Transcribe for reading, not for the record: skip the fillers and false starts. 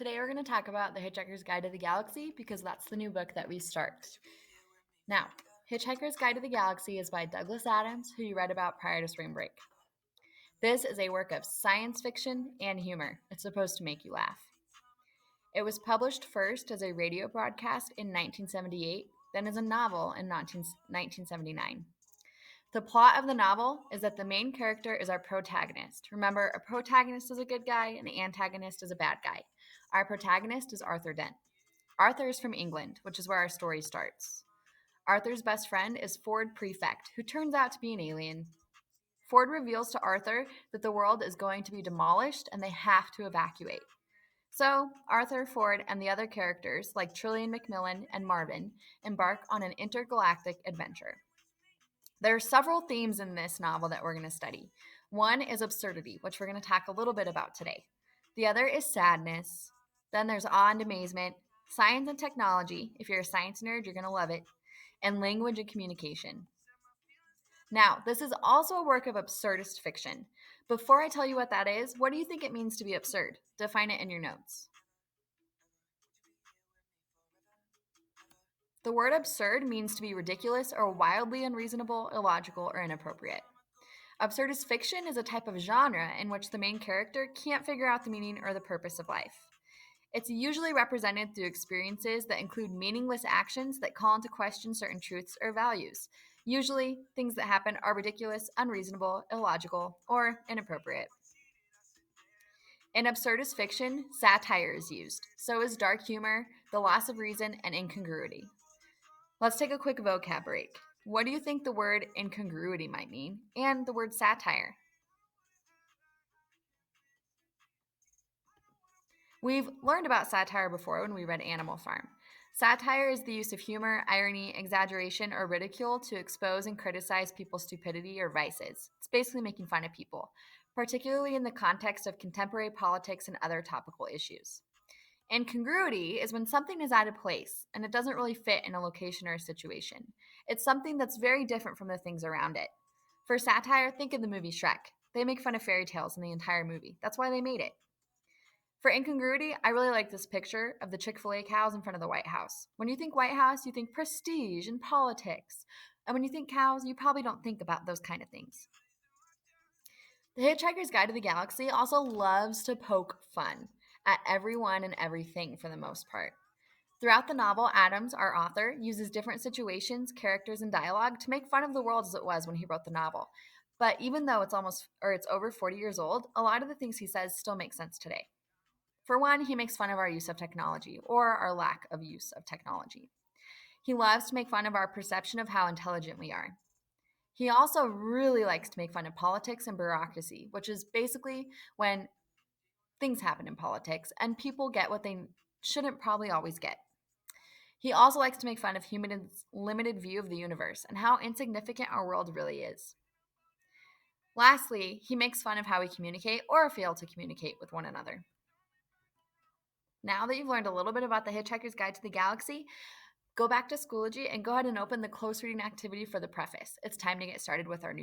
Today we're going to talk about The Hitchhiker's Guide to the Galaxy because that's the new book that we start. Now, Hitchhiker's Guide to the Galaxy is by Douglas Adams, who you read about prior to spring break. This is a work of science fiction and humor. It's supposed to make you laugh. It was published first as a radio broadcast in 1978, then as a novel in 1979. The plot of the novel is that the main character is our protagonist. Remember, a protagonist is a good guy, and the antagonist is a bad guy. Our protagonist is Arthur Dent. Arthur is from England, which is where our story starts. Arthur's best friend is Ford Prefect, who turns out to be an alien. Ford reveals to Arthur that the world is going to be demolished and they have to evacuate. So, Arthur, Ford, and the other characters, like Trillian Macmillan and Marvin, embark on an intergalactic adventure. There are several themes in this novel that we're going to study. One is absurdity, which we're going to talk a little bit about today. The other is sadness. Then there's awe and amazement, science and technology. If you're a science nerd, you're going to love it. And language and communication. Now, this is also a work of absurdist fiction. Before I tell you what that is, what do you think it means to be absurd? Define it in your notes. The word absurd means to be ridiculous or wildly unreasonable, illogical, or inappropriate. Absurdist fiction is a type of genre in which the main character can't figure out the meaning or the purpose of life. It's usually represented through experiences that include meaningless actions that call into question certain truths or values. Usually, things that happen are ridiculous, unreasonable, illogical, or inappropriate. In absurdist fiction, satire is used. So is dark humor, the loss of reason, and incongruity. Let's take a quick vocab break. What do you think the word incongruity might mean, and the word satire? We've learned about satire before when we read Animal Farm. Satire is the use of humor, irony, exaggeration, or ridicule to expose and criticize people's stupidity or vices. It's basically making fun of people, particularly in the context of contemporary politics and other topical issues. Incongruity is when something is out of place and it doesn't really fit in a location or a situation. It's something that's very different from the things around it. For satire, think of the movie Shrek. They make fun of fairy tales in the entire movie. That's why they made it. For incongruity, I really like this picture of the Chick-fil-A cows in front of the White House. When you think White House, you think prestige and politics. And when you think cows, you probably don't think about those kind of things. The Hitchhiker's Guide to the Galaxy also loves to poke fun at everyone and everything for the most part. Throughout the novel, Adams, our author, uses different situations, characters, and dialogue to make fun of the world as it was when he wrote the novel. But even though it's over 40 years old, a lot of the things he says still make sense today. For one, he makes fun of our use of technology, or our lack of use of technology. He loves to make fun of our perception of how intelligent we are. He also really likes to make fun of politics and bureaucracy, which is basically when things happen in politics and people get what they shouldn't probably always get. He also likes to make fun of humans' limited view of the universe and how insignificant our world really is. Lastly, he makes fun of how we communicate or fail to communicate with one another. Now that you've learned a little bit about the Hitchhiker's Guide to the Galaxy, go back to Schoology and go ahead and open the close reading activity for the preface. It's time to get started with our new